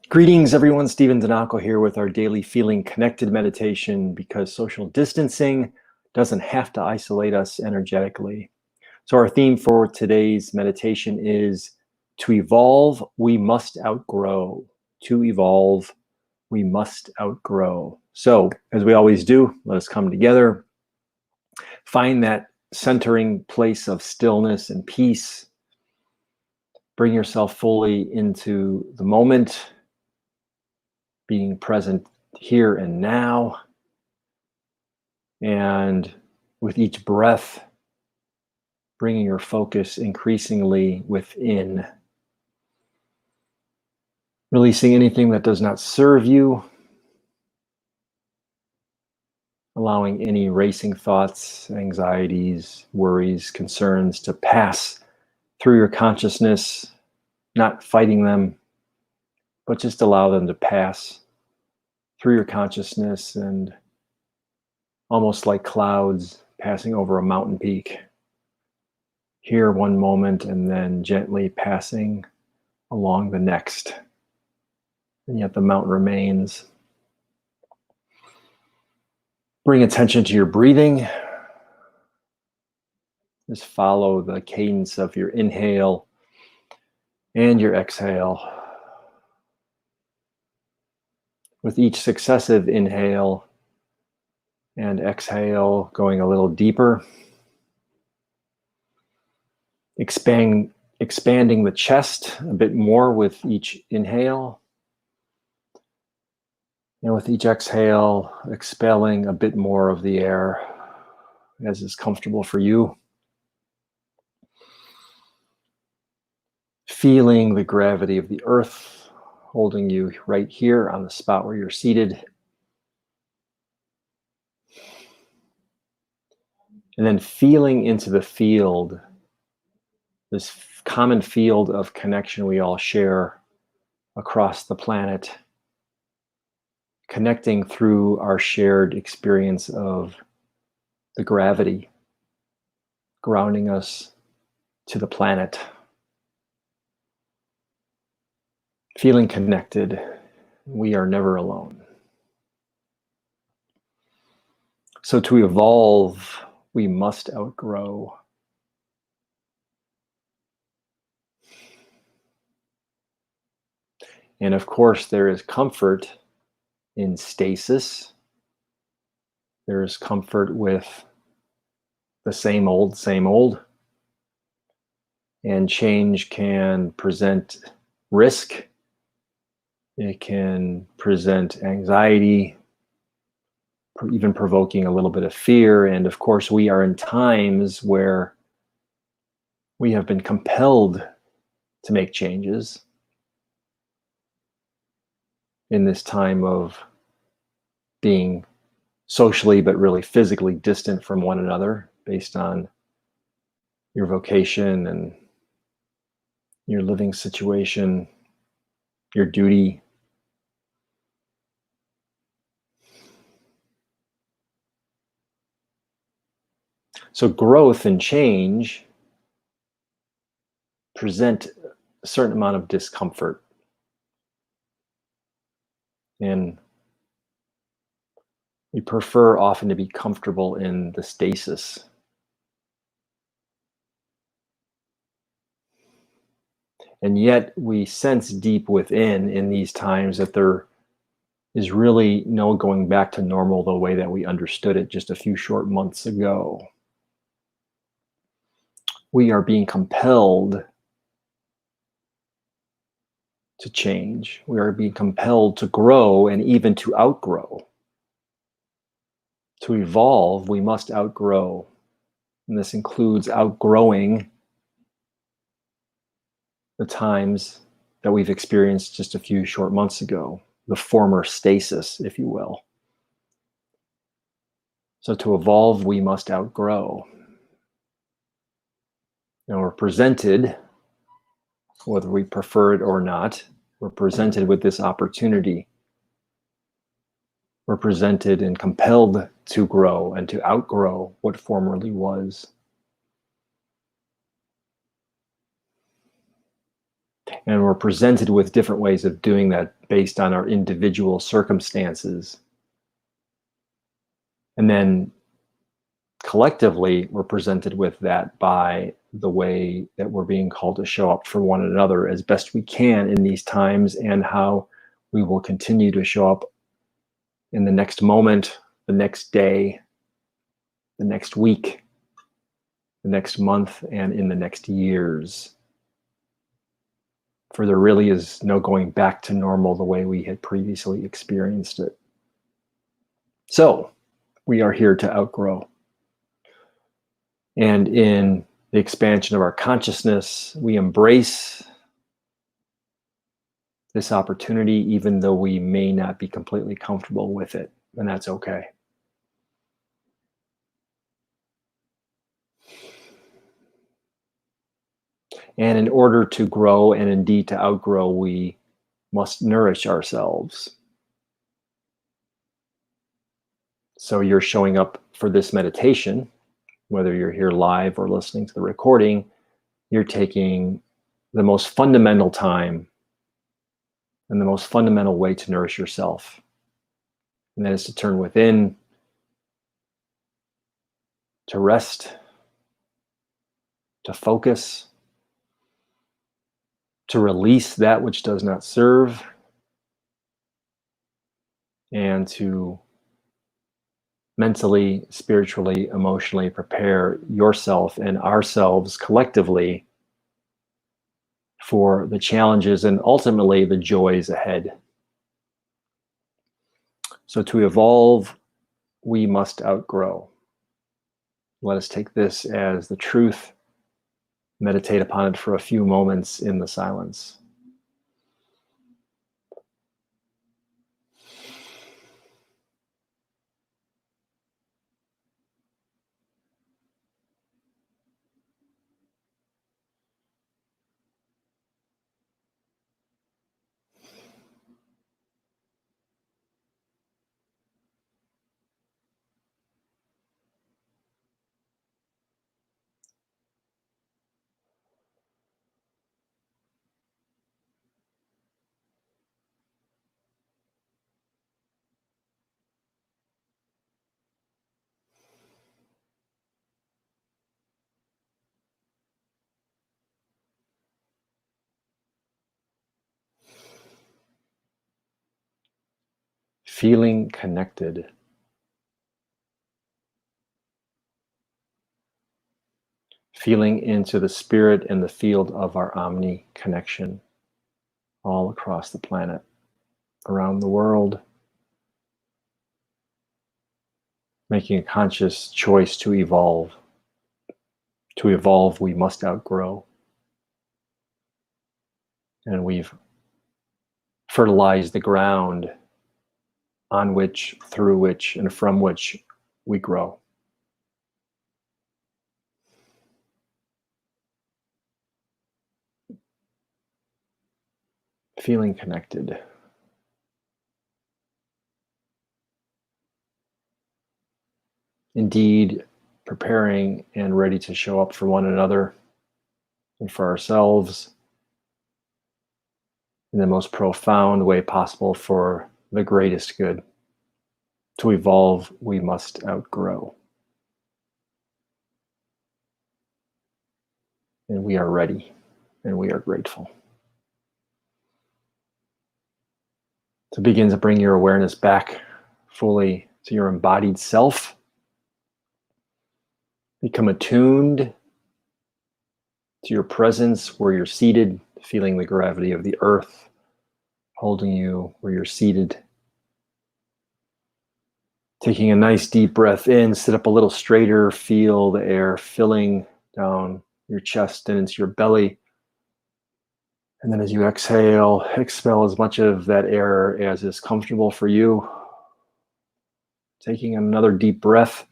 Greetings, everyone. Stephen Danako here with our daily Feeling Connected meditation, because social distancing doesn't have to isolate us energetically. So our theme for today's meditation is to evolve, we must outgrow. To evolve, we must outgrow. So as we always do, let us come together, find that centering place of stillness and peace. Bring yourself fully into the moment, being present here and now. And with each breath, bringing your focus increasingly within, releasing anything that does not serve you, allowing any racing thoughts, anxieties, worries, concerns to pass through your consciousness, not fighting them, but just allow them to pass through your consciousness, and almost like clouds passing over a mountain peak. Here one moment and then gently passing along the next. And yet the mountain remains. Bring attention to your breathing. Just follow the cadence of your inhale and your exhale. With each successive inhale and exhale, going a little deeper. Expanding the chest a bit more with each inhale. And with each exhale, expelling a bit more of the air as is comfortable for you. Feeling the gravity of the earth holding you right here on the spot where you're seated. And then feeling into the field, this common field of connection we all share across the planet, connecting through our shared experience of the gravity, grounding us to the planet. Feeling connected, we are never alone. So to evolve, we must outgrow. And of course, there is comfort in stasis. There is comfort with the same old, same old. And change can present risk. It can present anxiety, even provoking a little bit of fear. And of course, we are in times where we have been compelled to make changes. In this time of being socially, but really physically distant from one another based on your vocation and your living situation, your duty. So growth and change present a certain amount of discomfort. And we prefer often to be comfortable in the stasis. And yet we sense deep within in these times that there is really no going back to normal the way that we understood it just a few short months ago. We are being compelled to change. We are being compelled to grow and even to outgrow. To evolve, we must outgrow. And this includes outgrowing the times that we've experienced just a few short months ago, the former stasis, if you will. So to evolve, we must outgrow. Now we're presented, whether we prefer it or not, we're presented with this opportunity. We're presented and compelled to grow and to outgrow what formerly was. And we're presented with different ways of doing that based on our individual circumstances. And then collectively, we're presented with that by the way that we're being called to show up for one another as best we can in these times, and how we will continue to show up in the next moment, the next day, the next week, the next month, and in the next years. For there really is no going back to normal the way we had previously experienced it. So we are here to outgrow. And in the expansion of our consciousness, we embrace this opportunity, even though we may not be completely comfortable with it, and that's okay. And in order to grow and indeed to outgrow, we must nourish ourselves. So you're showing up for this meditation, whether you're here live or listening to the recording, you're taking the most fundamental time and the most fundamental way to nourish yourself. And that is to turn within, to rest, to focus, to release that which does not serve, and to mentally, spiritually, emotionally prepare yourself and ourselves collectively for the challenges and ultimately the joys ahead. So to evolve, we must outgrow. Let us take this as the truth, meditate upon it for a few moments in the silence. Feeling connected. Feeling into the spirit and the field of our omni connection all across the planet, around the world, making a conscious choice to evolve. To evolve, we must outgrow. And we've fertilized the ground on which, through which, and from which we grow. Feeling connected. Indeed, preparing and ready to show up for one another and for ourselves in the most profound way possible for the greatest good. To evolve, we must outgrow. And we are ready, and we are grateful. To begin to bring your awareness back fully to your embodied self. Become attuned to your presence where you're seated, feeling the gravity of the earth holding you where you're seated. Taking a nice deep breath in, sit up a little straighter, feel the air filling down your chest and into your belly. And then as you exhale, expel as much of that air as is comfortable for you. Taking another deep breath,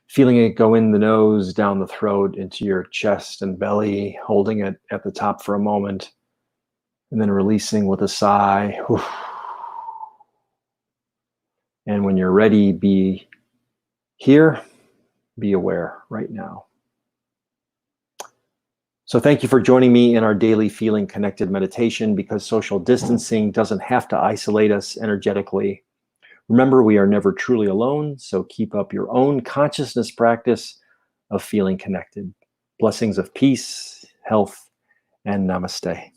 feeling it go in the nose, down the throat, into your chest and belly, holding it at the top for a moment, and then releasing with a sigh. And when you're ready, be here, be aware right now. So thank you for joining me in our daily feeling connected meditation, because social distancing doesn't have to isolate us energetically. Remember, we are never truly alone, so keep up your own consciousness practice of feeling connected. Blessings of peace, health, and namaste.